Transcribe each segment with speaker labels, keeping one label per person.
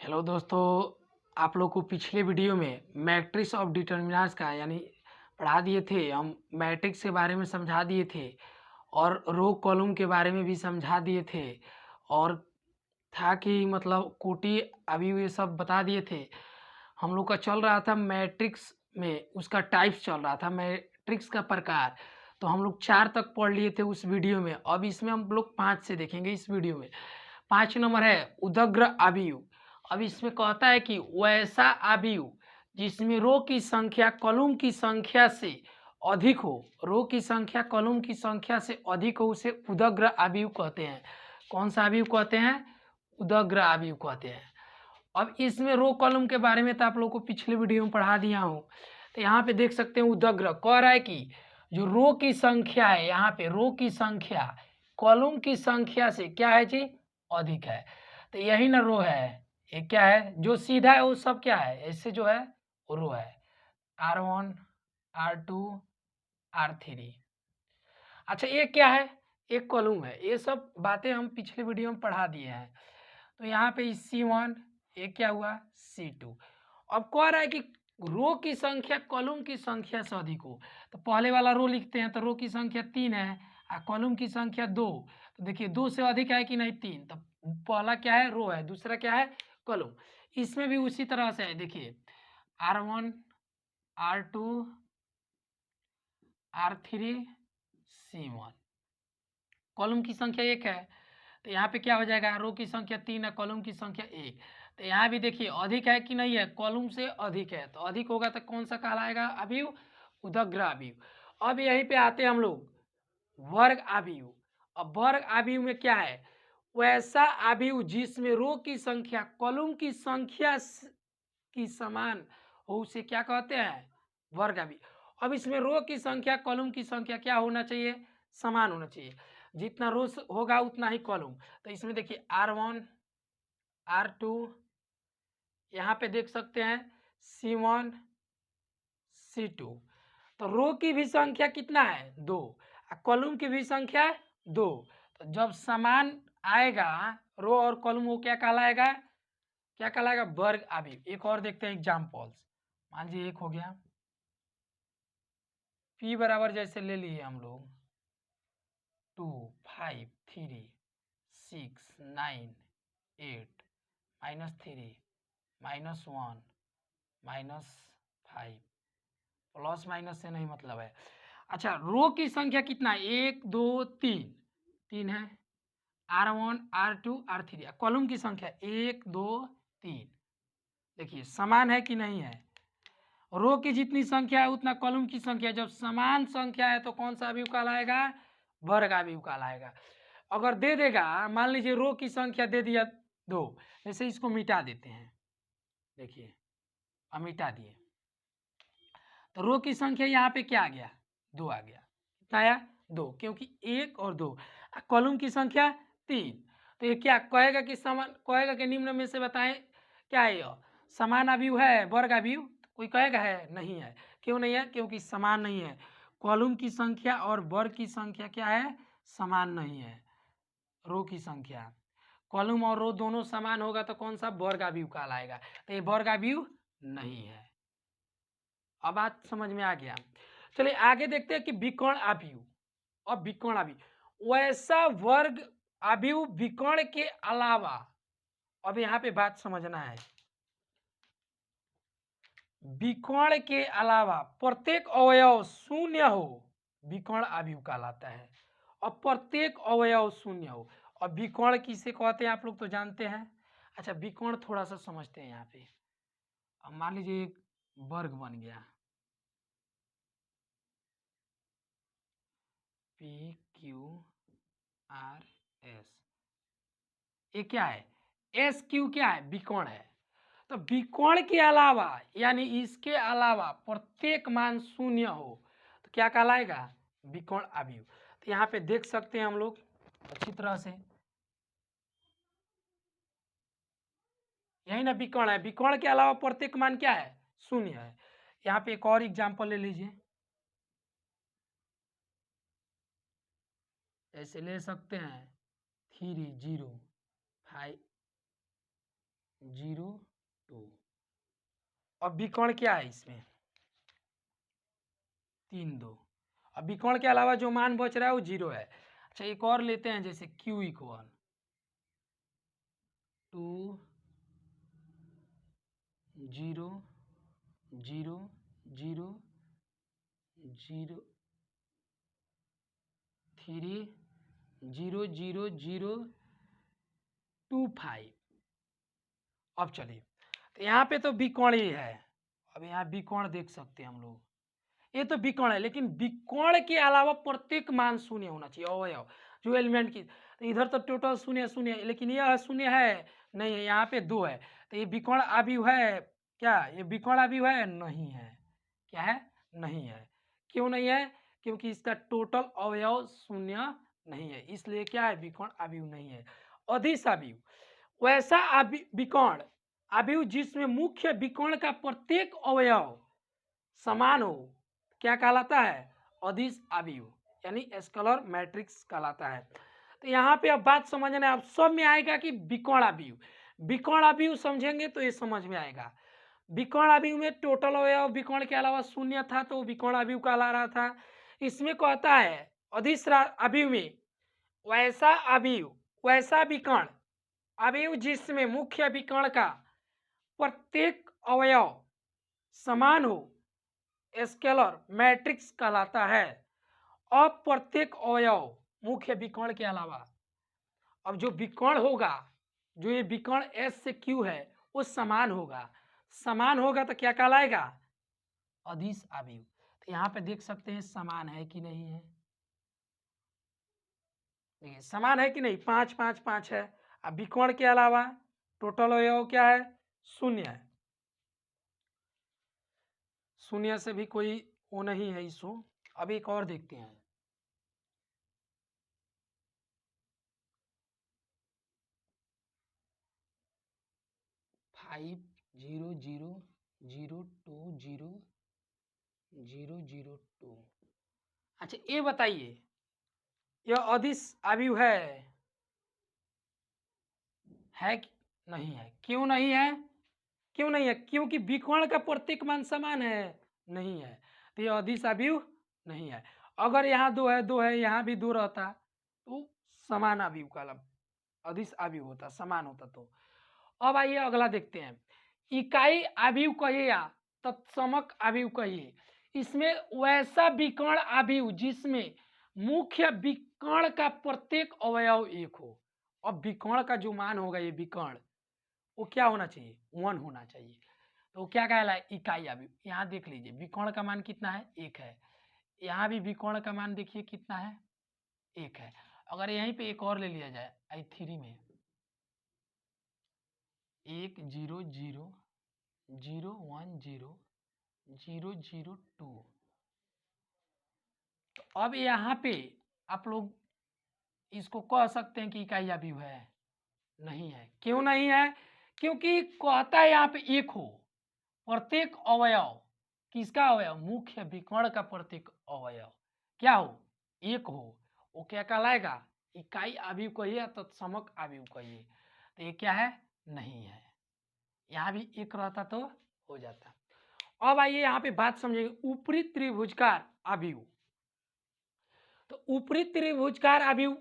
Speaker 1: Hello दोस्तों, आप लोग को पिछले वीडियो में मैट्रिक्स ऑफ डिटर्मिनेंट्स का यानी पढ़ा दिए थे। हम मैट्रिक्स के बारे में समझा दिए थे और रो कॉलम के बारे में भी समझा दिए थे और था कि मतलब कोटि अभी ये सब बता दिए थे। हम लोग का चल रहा था मैट्रिक्स में, उसका टाइप्स चल रहा था, मैट्रिक्स का प्रकार। तो हम लोग 4 तक पढ़ लिए थे उस वीडियो में। अब इसमें हम लोग 5 से देखेंगे इस वीडियो में। 5 नंबर है उदग्र अवयव। अब इसमें कहता है कि वैसा अवयव जिसमें रो की संख्या कॉलम की संख्या से अधिक हो, रो की संख्या कॉलम की संख्या से अधिक हो, उसे उदग्र अवयव कहते हैं। कौन सा अवयव कहते हैं? उदग्र अवयव कहते हैं। अब इसमें रो कॉलम के बारे में तो आप लोग को पिछले वीडियो में पढ़ा दिया हूँ। तो यहाँ पे देख सकते हैं उदग्र कह रहा है कि जो रो की संख्या है, यहाँ पे रो की संख्या कॉलम की संख्या से क्या है जी? अधिक है। तो यही ना रो है। ये क्या है? जो सीधा है वो सब क्या है? ऐसे जो है वो रो है। R1 R2 R3। अच्छा, ये क्या है? एक कॉलम है। ये सब बातें हम पिछले वीडियो में पढ़ा दिए हैं। तो यहाँ पे C1, ये क्या हुआ? C2। अब कह रहा है कि रो की संख्या कॉलम की संख्या से अधिक हो। तो पहले वाला रो लिखते हैं। तो रो की संख्या 3 है और कॉलम की संख्या 2। तो देखिए 2 से अधिक है कि नहीं? 3। तो पहला क्या है? रो है। दूसरा क्या है? कॉलम। इसमें भी उसी तरह से है। देखिए R1 R2 R3 C1। Column की संख्या 1 है। तो यहाँ पे क्या हो जाएगा? रो की संख्या 3 है, कॉलम की संख्या 1। तो यहाँ भी देखिए अधिक है कि नहीं है? कॉलम से अधिक है। तो अधिक होगा तो कौन सा कहलाएगा अवयव? उदग्र अवयव। अब यहीं पे आते हैं हम लोग वर्ग अवयव। अब वर्ग अवयव में क्या है? वैसा अवयव जिसमें रो की संख्या कॉलम की संख्या की समान हो, उसे क्या कहते हैं? वर्ग अवयव। अब इसमें रो की संख्या कॉलम की संख्या क्या होना चाहिए? समान होना चाहिए। जितना रो होगा उतना ही कॉलम। तो इसमें देखिए R1 R2, यहाँ पे देख सकते हैं C1 C2। तो रो की भी संख्या कितना है? 2। कॉलम की भी संख्या 2। तो जब समान आएगा रो और कॉलम, वो क्या कहलाएगा? क्या कहलाएगा? वर्ग अवयव। एक और देखते हैं एग्जाम्पल्स। मान लीजिए एक हो गया P बराबर जैसे ले लिए हम लोग 2 5 3 6 9 8 -3 -1 -5। प्लस माइनस से नहीं मतलब है। अच्छा, रो की संख्या कितना है? 1 2 3। 3 है। R1 R2 R3। कॉलम की संख्या 1 2 3। देखिए समान है कि नहीं है? रो की जितनी संख्या है उतना कॉलम की संख्या। जब समान संख्या है तो कौन सा अवयव कहलाएगा? वर्ग अवयव कहलाएगा। अगर दे देगा, मान लीजिए रो की संख्या दे दिया 2, जैसे इसको मिटा देते हैं। देखिए अब मिटा दिए तो रो की संख्या यहाँ पे क्या आ गया? 2 आ गया। कितना आया? 2, क्योंकि 1 और 2। कॉलम की संख्या 3। तो ये क्या कहेगा कि समान, कहेगा कि निम्न में से बताएं क्या है यह? समान अवयव है, वर्ग अवयव? कोई कहेगा है? नहीं है। क्यों नहीं है? क्योंकि समान नहीं है। कॉलम की संख्या और वर्ग की संख्या क्या है? समान नहीं है। रो की संख्या कॉलम और रो दोनों समान होगा तो कौन सा? वर्ग अवयव कहलाएगा। तो ये वर्ग अवयव नहीं है। अब बात समझ में आ गया। चलिए आगे देखते हैं कि विकर्ण अवयव। अब विकर्ण अवयव वैसा वर्ग अवयव विकर्ण के अलावा। अब यहाँ पे बात समझना है। विकर्ण के अलावा प्रत्येक अवयव शून्य हो, विकर्ण अवयव कहलाता है। और प्रत्येक अवयव शून्य हो। और विकर्ण किसे कहते हैं आप लोग तो जानते हैं। अच्छा, विकर्ण थोड़ा सा समझते हैं यहाँ पे। अब मान लीजिए एक वर्ग बन गया PQRS। ये क्या है? SQ क्या है? विकर्ण है। तो विकर्ण के अलावा यानी इसके अलावा प्रत्येक मान शून्य हो तो क्या कहलाएगा? विकर्ण अवयव। तो यहाँ पे देख सकते हैं हम लोग अच्छी तरह से, यही ना विकर्ण है। विकर्ण के अलावा प्रत्येक मान क्या है? शून्य है। यहाँ पे एक और एग्जाम्पल ले लीजिए। ऐसे ले सकते हैं 3 0 5 0 2। अब विकर्ण क्या है इसमें 3 2। अब विकर्ण के अलावा जो मान बच रहा है वो 0 है। अच्छा एक और लेते हैं, जैसे q इक्वल 2 0 0 0 0 3 0 0 0 2 5। अब चलिए, तो यहाँ पे तो विकर्ण ही है। अब यहाँ विकर्ण देख सकते हैं हम लोग, ये तो विकर्ण है, लेकिन विकर्ण के अलावा प्रत्येक मान शून्य होना चाहिए अवयव जो एलिमेंट की। तो इधर तो टोटल शून्य शून्य, लेकिन यह शून्य है नहीं है, यहाँ पे 2 है। तो ये विकर्ण अवयव है क्या, ये विकर्ण अवयव है नहीं है, क्या है नहीं है। क्यों नहीं है, क्योंकि इसका टोटल अवयव शून्य नहीं है, इसलिए क्या है विकर्ण अवयव नहीं है। अदिश अवयव वैसा विकर्ण अवयव जिसमें मुख्य विकर्ण का प्रत्येक अवयव समान हो, क्या कहलाता है अदिश अवयव, यानी स्केलर मैट्रिक्स कहलाता है। तो यहाँ पे अब बात समझना, अब सब में आएगा कि विकर्ण अवयव, विकर्ण अवयव समझेंगे तो ये समझ में आएगा। विकर्ण अवयव में टोटल अवयव विकर्ण के अलावा शून्य था तो विकर्ण अवयव कहला रहा था। इसमें कहता है अदिश अवयव में वैसा अवयव वैसा विकर्ण अवयव जिसमें मुख्य विकर्ण का प्रत्येक अवयव समान हो स्केलर मैट्रिक्स कहलाता है। अब प्रत्येक अवयव मुख्य विकर्ण के अलावा, अब जो विकर्ण होगा, जो ये विकर्ण S से Q है वो समान होगा, समान होगा तो क्या कहलाएगा अदिश अवयव। तो यहाँ पे देख सकते हैं समान है कि नहीं है, देखिए समान है कि नहीं, 5 5 5 है। अब विकर्ण के अलावा टोटल अवयव क्या है शून्य है, शून्य से भी कोई वो नहीं है इशू। अब एक और देखते हैं, 5 0 0 0 2 0 0 0 2। अच्छा ये बताइए यह अदिश अवयव है कि नहीं है, क्यों नहीं है, क्यों नहीं है, क्योंकि विकर्ण का प्रत्येक मान समान है नहीं है, तो यह अदिश अवयव नहीं है। अगर यहाँ 2 है 2 है, यहाँ भी 2 रहता तो समान अवयव का अदिश अवयव होता, समान होता। तो अब आइए अगला देखते हैं, इकाई अवयव कहिए या तत्समक अवयव कहिए, इसमें वैसा विकर्ण अवयव जिसमें मुख्य विकर्ण का प्रत्येक अवयव एक हो। अब विकर्ण का जो मान होगा ये विकर्ण वो क्या होना चाहिए 1 होना चाहिए, तो क्या कहलाए इकाई अवयव। यहाँ देख लीजिए विकर्ण का मान कितना है 1 है, यहाँ भी विकर्ण का मान देखिए कितना है 1 है। अगर यहीं पे एक और ले लिया जाए I3 में 1 0 0 0 1 0 0 0 2, तो अब यहाँ पे आप लोग इसको कह सकते हैं कि इकाई अवयव है नहीं है। क्यों नहीं है, क्योंकि कहता है यहाँ पे एक हो प्रत्येक अवयव, किसका अवयव मुख्य विकर्ण का प्रत्येक अवयव क्या हो एक हो, वो क्या कहलाएगा इकाई अवयव कहिए या तत्समक अवयव कहिए। तो ये क्या है नहीं है, यहाँ भी एक रहता तो हो जाता। अब आइए यहाँ पे बात समझिए ऊपरी त्रिभुजकार अवयव। तो ऊपरी त्रिभुजकार अवयव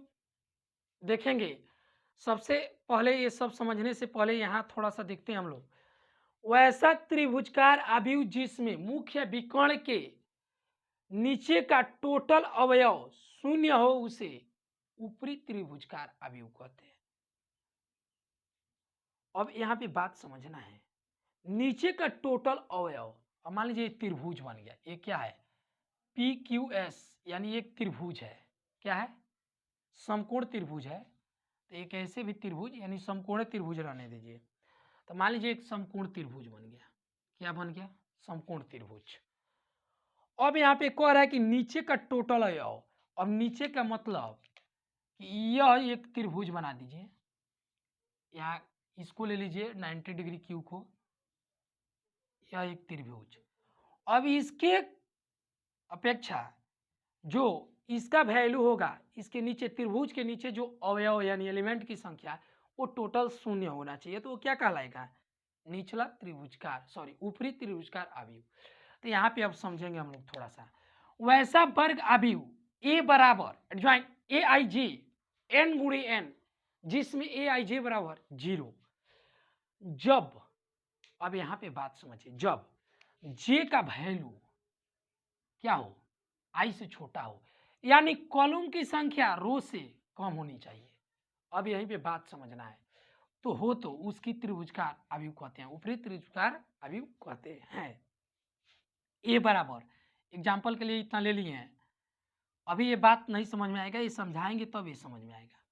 Speaker 1: देखेंगे, सबसे पहले ये सब समझने से पहले यहाँ थोड़ा सा देखते हैं हम लोग। वैसा त्रिभुजकार अवयव जिसमें मुख्य विकर्ण के नीचे का टोटल अवयव शून्य हो उसे ऊपरी त्रिभुजकार अवयव कहते हैं। अब यहाँ पे बात समझना है, नीचे का टोटल अवयव, अब मान लीजिए त्रिभुज बन गया, ये क्या है PQS, यानी एक त्रिभुज है, क्या है समकोण त्रिभुज है। तो एक ऐसे भी त्रिभुज यानी समकोण त्रिभुज रहने दीजिए। तो मान लीजिए एक समकोण त्रिभुज बन गया, क्या बन गया समकोण त्रिभुज। अब यहाँ पे कह रहा है कि नीचे का टोटल अवयव, अब नीचे का मतलब कि यह एक त्रिभुज बना दीजिए, यहाँ इसको ले लीजिए 90 डिग्री क्यू को, यह एक त्रिभुज। अब इसके अपेक्षा जो इसका वैल्यू होगा इसके नीचे त्रिभुज के नीचे जो अवयव यानी एलिमेंट की संख्या वो टोटल शून्य होना चाहिए, तो वो क्या कहलाएगा, निचला त्रिभुजकार, सॉरी ऊपरी त्रिभुजकार अवयव। तो यहाँ पे अब समझेंगे हम लोग थोड़ा सा। वैसा वर्ग अवयव ए बराबर ज्वाइन ए आई जे एन गुणे एन जिसमें ए आई जे बराबर 0, जब, अब यहाँ पे बात समझिए, जब जे का वैल्यू क्या हो, आई से छोटा हो, यानी कॉलम की संख्या रो से कम होनी चाहिए। अब यहीं पे बात समझना है, तो हो तो उसकी त्रिभुजकार अवयव कहते हैं, ऊपरी त्रिभुजकार अवयव कहते हैं। ए बराबर, एग्जाम्पल के लिए इतना ले लिए हैं, अभी ये बात नहीं समझ में आएगा, ये समझाएंगे तब ये समझ में आएगा।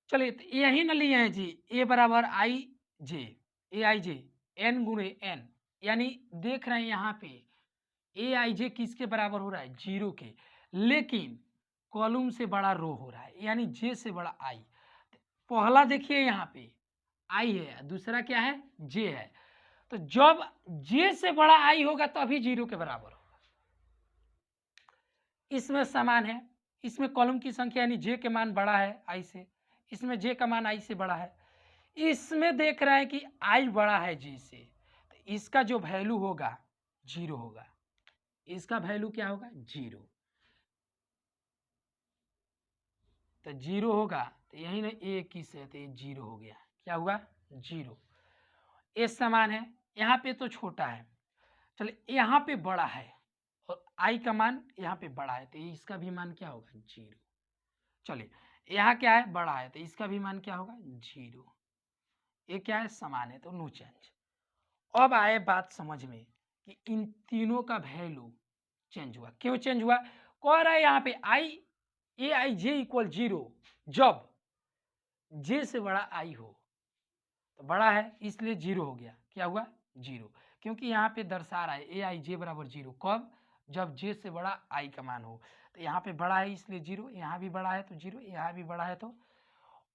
Speaker 1: चलिए तो यही ना लिए हैं जी, ए बराबर आई जे, ए आई जे एन गुणे एन, यानी देख रहे हैं यहाँ पे ए आई जे किसके बराबर हो रहा है, 0 के, लेकिन कॉलम से बड़ा रो हो रहा है, यानी जे से बड़ा आई। पहला देखिए यहाँ पे आई है, दूसरा क्या है, जे है, तो जब जे से बड़ा आई होगा तभी 0 के बराबर होगा। इसमें समान है, इसमें कॉलम की संख्या यानी जे के मान बड़ा है आई से, इसमें जे का मान आई से बड़ा है, इसमें देख रहे हैं कि आई बड़ा है जे से, तो इसका जो वैल्यू होगा 0 होगा, इसका वैल्यू क्या होगा 0, तो 0 होगा, तो यही ना ए 21 है, तो ये 0 हो गया, क्या हुआ 0। ए समान है, यहाँ पे तो छोटा है, चलिए यहाँ पे बड़ा है और आई का मान यहाँ पे बड़ा है, तो इसका भी मान क्या होगा 0। चलिए यहाँ क्या है, बड़ा है, तो इसका भी मान क्या होगा 0। ये क्या है, समान है, तो नो चेंज। अब आए बात समझ में कि इन तीनों का वैल्यू चेंज हुआ, क्यों चेंज हुआ, कह रहा है यहाँ पे आई ए आई जे इक्वल 0 जब जे से बड़ा आई हो, तो बड़ा है इसलिए 0 हो गया, क्या हुआ 0, क्योंकि यहाँ पे दर्शा रहा है ए आई जे बराबर 0 कब, जब जे से बड़ा आई का मान हो, तो यहाँ पे बड़ा है इसलिए 0, यहाँ भी बड़ा है तो 0, यहाँ भी बड़ा है तो।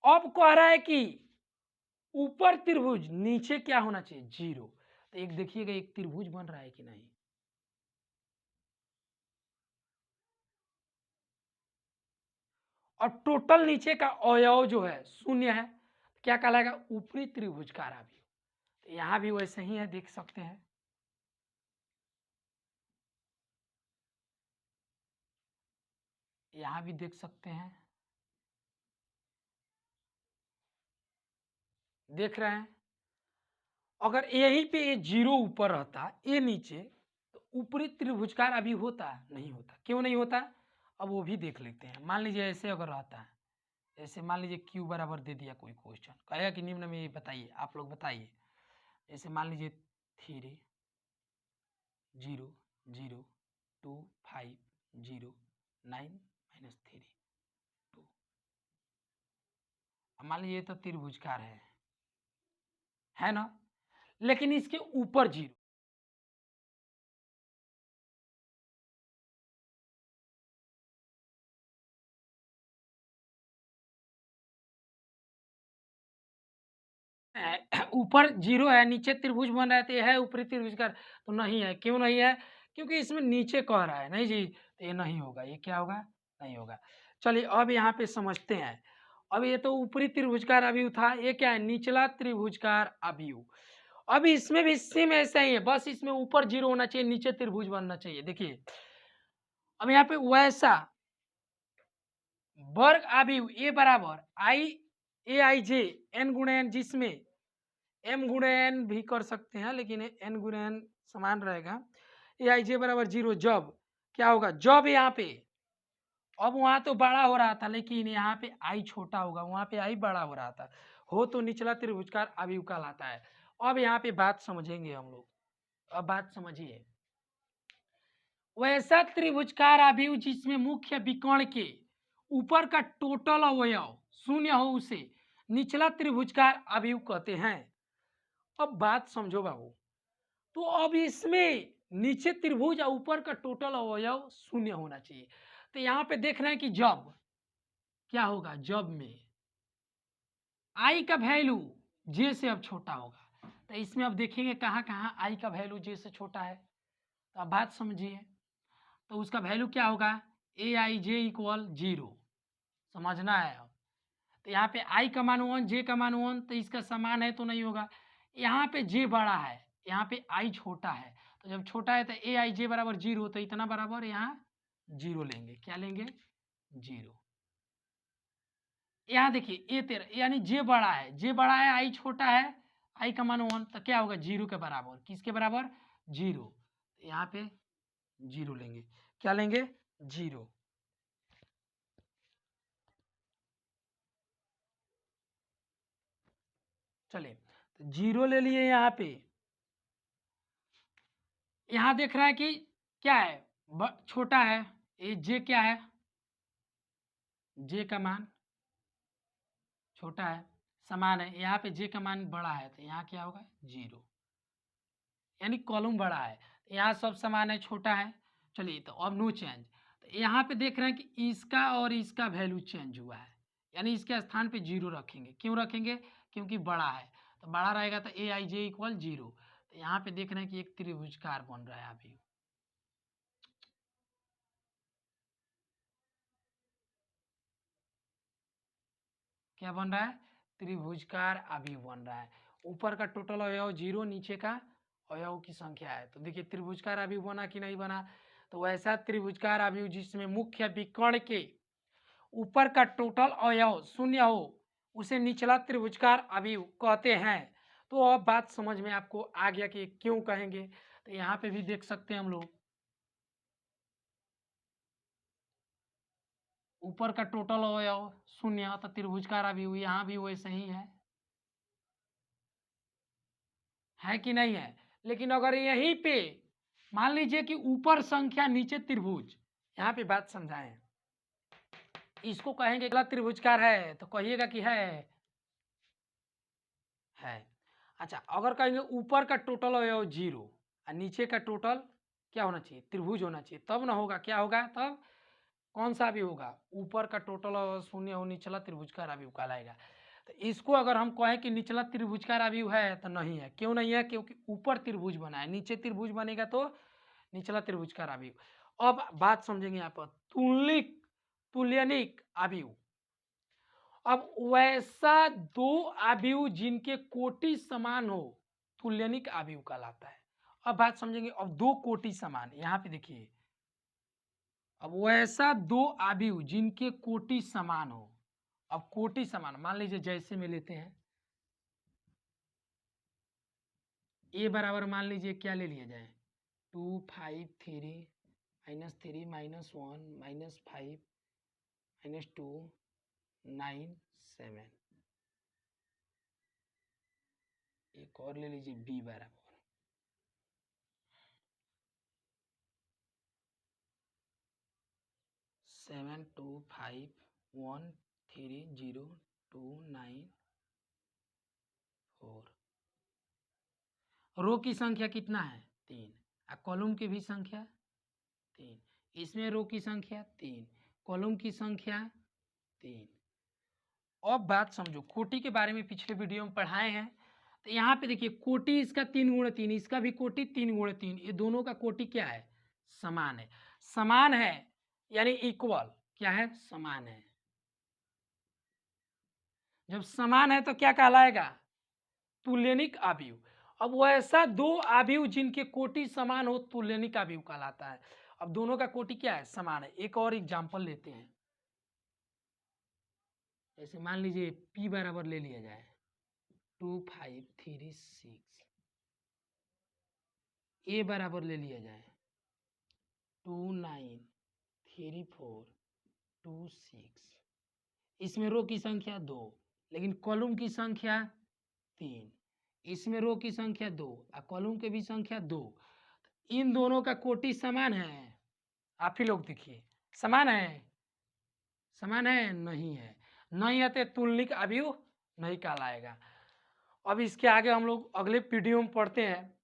Speaker 1: अब कह रहा है कि ऊपर त्रिभुज नीचे क्या होना चाहिए 0, तो एक देखिएगा एक त्रिभुज बन रहा है कि नहीं, और टोटल नीचे का अवयव जो है 0 है, क्या कहलाएगा ऊपरी त्रिभुजकार अवयव। तो यहाँ भी वैसे ही है, देख सकते हैं, यहाँ भी देख सकते हैं, देख रहे हैं, अगर यहीं पे ये 0 ऊपर रहता ये नीचे, तो ऊपरी त्रिभुजकार अभी होता नहीं होता, क्यों नहीं होता, अब वो भी देख लेते हैं। मान लीजिए ऐसे अगर रहता है, ऐसे मान लीजिए क्यू बराबर दे दिया कोई क्वेश्चन, कहेगा कि निम्न में ये बताइए, आप लोग बताइए, ऐसे मान लीजिए 3 0 0 2 5 0 9 -3 2, मान लीजिए तो त्रिभुजकार है ना, लेकिन इसके ऊपर 0, ऊपर 0 है, नीचे त्रिभुज बन रहा है, तो ये है ऊपरी त्रिभुजकार, तो नहीं है, क्यों नहीं है, क्योंकि इसमें नीचे कह रहा है, नहीं जी, तो ये नहीं होगा, ये क्या होगा, नहीं होगा। चलिए अब यहाँ पे समझते हैं, अब ये तो ऊपरी त्रिभुजकार अवयव था, ये क्या है निचला त्रिभुजकार अवयव। अब इसमें भी सेम ऐसा ही है, बस इसमें ऊपर 0 होना चाहिए, नीचे त्रिभुज बनना चाहिए। देखिए अब यहाँ पे वैसा वर्ग अवयव ए बराबर आई ए आई जे एन गुणे एन, जिसमें एम गुणे एन भी कर सकते हैं, लेकिन एन गुणे एन समान रहेगा, ए आई जे बराबर 0 जब क्या होगा, जब यहाँ पे, अब वहां तो बड़ा हो रहा था लेकिन यहाँ पे आई छोटा होगा, वहां पे आई बड़ा हो रहा था, हो तो निचला त्रिभुजकार अवयव कहलाता है। अब यहाँ पे बात समझेंगे हम लोग, अब बात समझिए, वैसा त्रिभुजकार अवयव जिसमें मुख्य विकर्ण के ऊपर का टोटल अवयव 0 हो उसे निचला त्रिभुजकार अवयव कहते हैं। अब बात समझो बाबू, तो अब इसमें नीचे त्रिभुज और ऊपर का टोटल अवयव 0 होना चाहिए, तो यहाँ पे देख रहे हैं कि जब क्या होगा, जब में आई का वैल्यू जे से अब छोटा होगा, तो इसमें अब देखेंगे कहाँ कहाँ आई का वैल्यू जे से छोटा है, तो अब बात समझिए, तो उसका वैल्यू क्या होगा ए आई जे इक्वल 0, समझना है अब, तो यहाँ पे i का मान 1, j का मान 1, तो इसका समान है तो नहीं होगा। यहाँ पे j बड़ा है, यहाँ पे i छोटा है, तो जब छोटा है तो ए आई जे बराबर 0, तो इतना बराबर यहाँ 0 लेंगे। क्या लेंगे? 0। यहाँ देखिए ए 13 यानी जे बड़ा है, जे बड़ा है, आई छोटा है, आई का मान 1, तो क्या होगा? 0 के बराबर। किसके बराबर? 0। यहाँ पे 0 लेंगे। क्या लेंगे? 0। चलिए, तो 0 ले लिए यहाँ पे। यहाँ देख रहा है कि क्या है? छोटा है, ये जे क्या है? जे का मान छोटा है, समान है। यहाँ पे जे का मान बड़ा है, तो यहाँ क्या होगा? 0, यानी कॉलम बड़ा है। यहाँ सब समान है, छोटा है। चलिए, तो अब नो चेंज। तो यहाँ पे देख रहे हैं कि इसका और इसका वैल्यू चेंज हुआ है, यानी इसके स्थान पे 0 रखेंगे। क्यों रखेंगे? क्योंकि बड़ा है, तो बड़ा रहेगा तो ए आई जे इक्वल 0। तो यहाँ पे देख रहे हैं कि एक त्रिभुजकार बन रहा है अभी। क्या बन रहा है? त्रिभुजकार अभी बन रहा है। ऊपर का टोटल अवयव 0, नीचे का अवयव की संख्या है। तो देखिए त्रिभुजकार अभी बना कि नहीं बना? तो वैसा त्रिभुजकार अभी जिसमें मुख्य विकर्ण के ऊपर का टोटल अवयव 0 हो, उसे निचला त्रिभुजकार अभी कहते हैं। तो अब बात समझ में आपको आ गया कि क्यों कहेंगे। तो यहाँ पे भी देख सकते हैं हम लोग, ऊपर का टोटल अवयव 0, तो त्रिभुजकार अभी यहाँ भी वैसे ही है कि नहीं है? लेकिन अगर यहीं पे मान लीजिए कि ऊपर संख्या नीचे त्रिभुज, यहाँ पे बात समझाएं, इसको कहेंगे अगला त्रिभुजकार है, तो कहिएगा कि है। अच्छा, अगर कहेंगे ऊपर का टोटल अवयव 0 और नीचे का टोटल क्या होना चाहिए? त्रिभुज होना चाहिए, तब ना होगा। क्या होगा तब? कौन सा भी होगा? ऊपर का टोटल अवयव 0 हो, निचला त्रिभुजकार अवयव कहलाएगा। तो इसको अगर हम कहें कि निचला त्रिभुजकार अवयव है, तो नहीं है। क्यों नहीं है? क्योंकि ऊपर त्रिभुज बना है, नीचे त्रिभुज बनेगा तो निचला त्रिभुजकार अवयव। अब बात समझेंगे यहाँ पर तुल्यनिक अवयव। अब वैसा दो अवयव जिनके कोटि समान हो, तुल्यनिक अवयव कहलाता है। अब बात समझेंगे। अब दो कोटि समान, यहाँ पे देखिए, अब वैसा दो अवयव जिनके कोटि समान हो। अब कोटि समान मान लीजिए जैसे में लेते हैं, ए बराबर मान लीजिए क्या ले लिया जाए? 2 5 3 -3 -1 -5 -2 9 7। एक और ले लीजिए बी बराबर 7 2 5 1 3 0 2 9 4। रो की संख्या कितना है? 3। और कॉलम की भी संख्या 3। इसमें रो की संख्या 3, कॉलम की संख्या 3। अब बात समझो, कोटि के बारे में पिछले वीडियो में पढ़ाए हैं। तो यहाँ पे देखिए कोटि इसका 3 गुणा 3, इसका भी कोटि 3 गुणा 3। ये दोनों का कोटि क्या है? समान है। समान है यानी इक्वल। क्या है? समान है। जब समान है तो क्या कहलाएगा? तुल्यनिक अवयव। अब वैसा दो अवयव जिनके कोटि समान हो, तुल्यनिक अवयव कहलाता है। अब दोनों का कोटि क्या है? समान है। एक और एग्जांपल लेते हैं। जैसे मान लीजिए p बराबर ले लिया जाए 2 5 3 6। a बराबर ले लिया जाए 2 9 3 4 2 6। इसमें रो की संख्या 2, लेकिन कॉलम की संख्या 3। इसमें रो की संख्या 2 और कॉलम की भी संख्या 2। इन दोनों का कोटि समान है। आप ही लोग देखिए, समान है? समान है? नहीं है। नहीं है तो तुल्यनिक अवयव नहीं कहलाएगा। अब इसके आगे हम लोग अगले वीडियो में पढ़ते हैं।